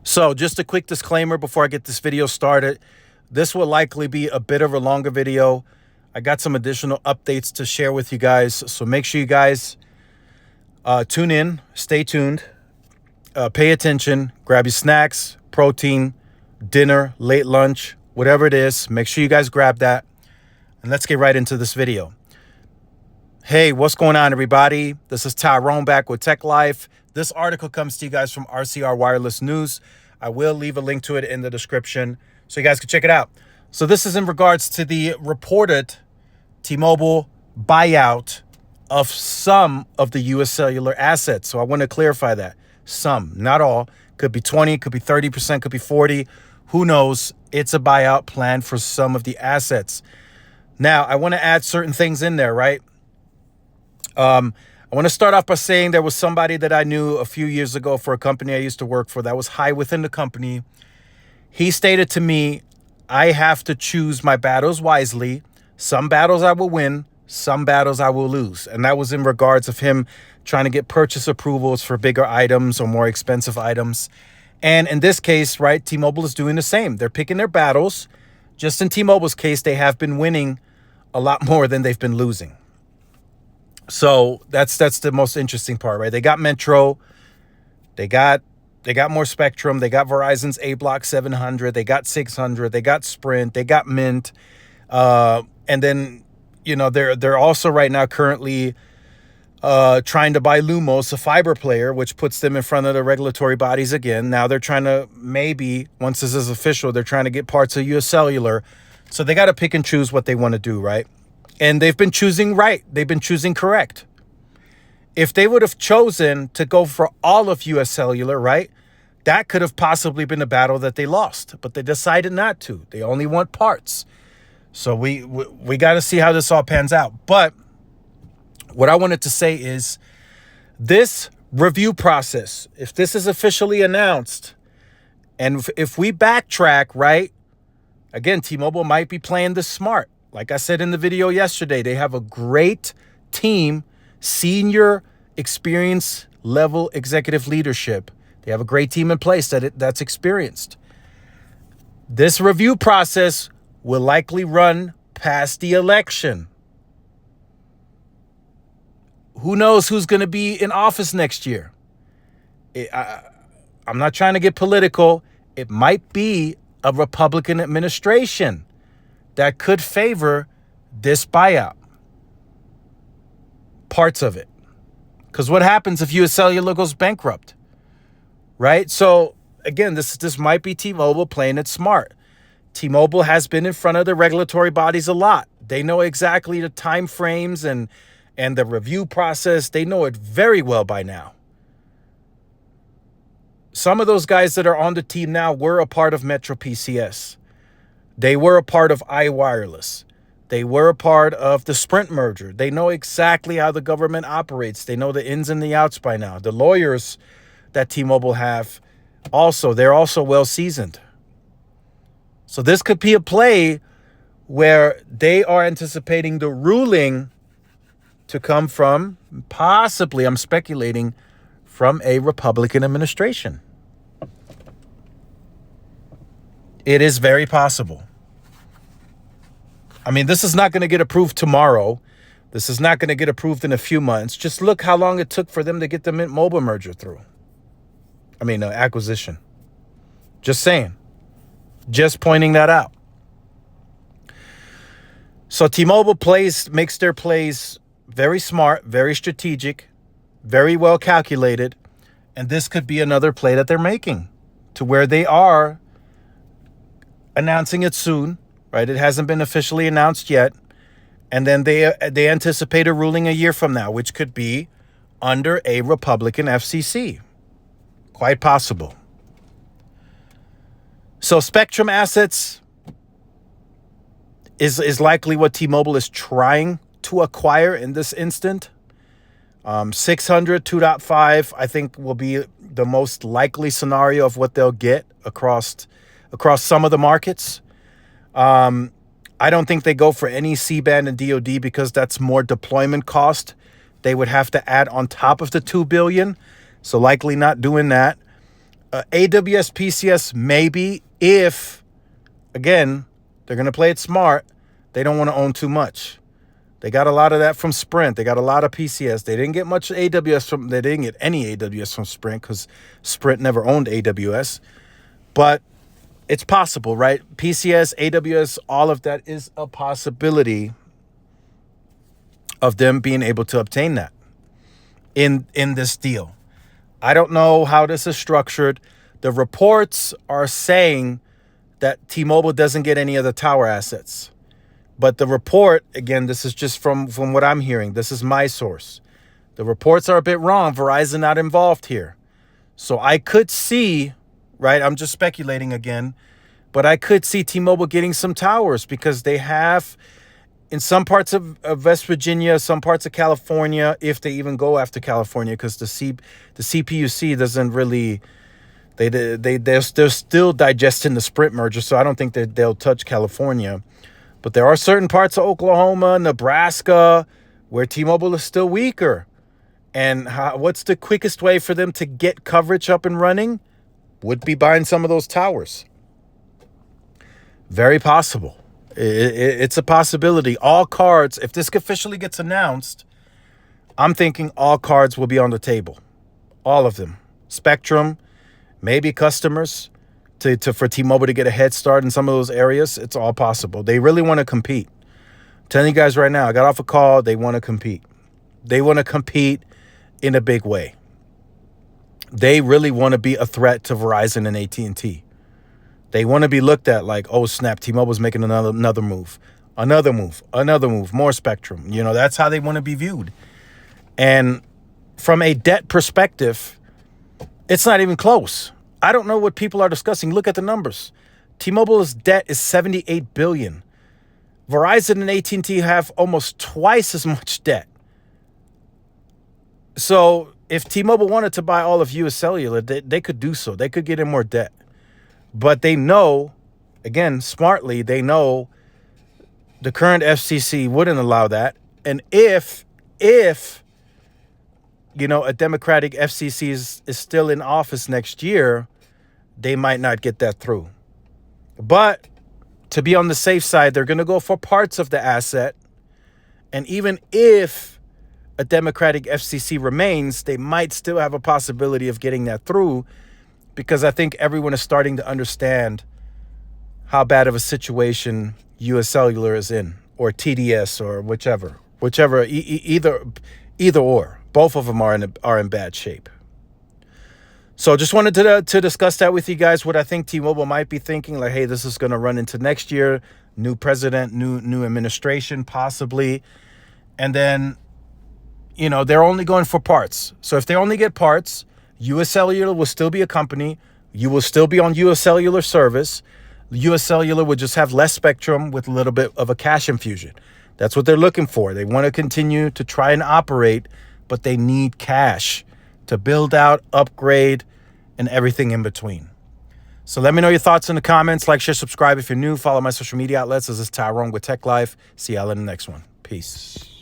So just a quick disclaimer before I get this video started. This will likely be a bit of a longer video. I got some additional updates to share with you guys. So make sure you guys tune in, stay tuned, pay attention, grab your snacks, protein, dinner, late lunch, whatever it is. Make sure you guys grab that. And let's get right into this video. Hey, what's going on, everybody? This is Tyrone back with Tech Life. This article comes to you guys from RCR Wireless News. I will leave a link to it in the description so you guys can check it out. So this is in regards to the reported T-Mobile buyout of some of the U.S. Cellular assets. So I want to clarify that. Some, not all. Could be 20, could be 30%, could be 40. Who knows? It's a buyout plan for some of the assets. Now, I want to add certain things in there, right? I want to start off by saying there was somebody that I knew a few years ago for a company I used to work for that was high within the company. He stated to me, I have to choose my battles wisely. Some battles I will win, some battles I will lose. And that was in regards of him trying to get purchase approvals for bigger items or more expensive items. And in this case, right, T-Mobile is doing the same. They're picking their battles. Just in T-Mobile's case, they have been winning a lot more than they've been losing. So that's the most interesting part, right? They got Metro, they got more spectrum, they got Verizon's A Block 700, they got 600, they got Sprint, they got Mint, and then they're also right now currently trying to buy Lumos, a fiber player, which puts them in front of the regulatory bodies again. Now they're trying to maybe once this is official, they're trying to get parts of US Cellular, so they got to pick and choose what they want to do, right? And they've been choosing right. They've been choosing correct. If they would have chosen to go for all of US Cellular, right, that could have possibly been a battle that they lost. But they decided not to. They only want parts. So we got to see how this all pans out. But what I wanted to say is this review process, if this is officially announced, and if we backtrack, right, again, T-Mobile might be playing this smart. Like I said in the video yesterday, they have a great team, senior experience level executive leadership. They have a great team in place that's experienced. This review process will likely run past the election. Who knows who's going to be in office next year? I'm not trying to get political. It might be a Republican administration that could favor this buyout. Parts of it. Because what happens if US Cellular goes bankrupt? Right? So, again, this might be T-Mobile playing it smart. T-Mobile has been in front of the regulatory bodies a lot. They know exactly the time frames and the review process. They know it very well by now. Some of those guys that are on the team now were a part of Metro PCS. They were a part of iWireless. They were a part of the Sprint merger. They know exactly how the government operates. They know the ins and the outs by now. The lawyers that T-Mobile have they're also well seasoned. So this could be a play where they are anticipating the ruling to come from, possibly, I'm speculating, from a Republican administration. It is very possible. I mean, this is not going to get approved tomorrow. This is not going to get approved in a few months. Just look how long it took for them to get the Mint Mobile merger through. Acquisition. Just saying. Just pointing that out. So T-Mobile makes their plays very smart, very strategic, very well calculated. And this could be another play that they're making to where they are announcing it soon, right? It hasn't been officially announced yet. And then they anticipate a ruling a year from now, which could be under a Republican FCC. Quite possible. So Spectrum assets is likely what T-Mobile is trying to acquire in this instant. 600, 2.5, I think will be the most likely scenario of what they'll get across some of the markets. I don't think they go for any C-band and DoD because that's more deployment cost. They would have to add on top of the $2 billion. So likely not doing that. AWS, PCS, maybe if, again, they're going to play it smart. They don't want to own too much. They got a lot of that from Sprint. They got a lot of PCS. They didn't get much AWS from, they didn't get any AWS from Sprint because Sprint never owned AWS. But it's possible, right? PCS, AWS, all of that is a possibility of them being able to obtain that in this deal. I don't know how this is structured. The reports are saying that T-Mobile doesn't get any of the tower assets. But the report, again, this is just from what I'm hearing. This is my source. The reports are a bit wrong. Verizon not involved here. So I could see, right, I'm just speculating again, but I could see T-Mobile getting some towers because they have, in some parts of West Virginia, some parts of California, if they even go after California, because the CPUC doesn't really, they're still digesting the Sprint merger, so I don't think that they'll touch California. But there are certain parts of Oklahoma, Nebraska, where T-Mobile is still weaker. And what's the quickest way for them to get coverage up and running? Would be buying some of those towers. Very possible. It's a possibility. All cards, if this officially gets announced, I'm thinking all cards will be on the table. All of them. Spectrum, maybe customers, for T-Mobile to get a head start in some of those areas. It's all possible. They really want to compete. I'm telling you guys right now, I got off a call. They want to compete. They want to compete in a big way. They really want to be a threat to Verizon and AT&T. They want to be looked at like, oh, snap, T-Mobile's making another move. Another move, more spectrum. You know, that's how they want to be viewed. And from a debt perspective, it's not even close. I don't know what people are discussing. Look at the numbers. T-Mobile's debt is $78 billion. Verizon and AT&T have almost twice as much debt. So if T-Mobile wanted to buy all of US Cellular, they could do so. They could get in more debt. But they know, again, smartly, they know the current FCC wouldn't allow that. And if you know, a Democratic FCC is still in office next year, they might not get that through. But to be on the safe side, they're going to go for parts of the asset. And even if a Democratic FCC remains, they might still have a possibility of getting that through, because I think everyone is starting to understand how bad of a situation US Cellular is in, or TDS, or whichever, either or. Both of them are in bad shape. So just wanted to discuss that with you guys, what I think T-Mobile might be thinking, like, hey, this is going to run into next year, new president, new administration, possibly. And then, you know, they're only going for parts. So if they only get parts, US Cellular will still be a company. You will still be on US Cellular service. US Cellular would just have less spectrum with a little bit of a cash infusion. That's what they're looking for. They want to continue to try and operate, but they need cash to build out, upgrade, and everything in between. So let me know your thoughts in the comments. Like, share, subscribe if you're new. Follow my social media outlets. This is Tyrone with Tech Life. See y'all in the next one. Peace.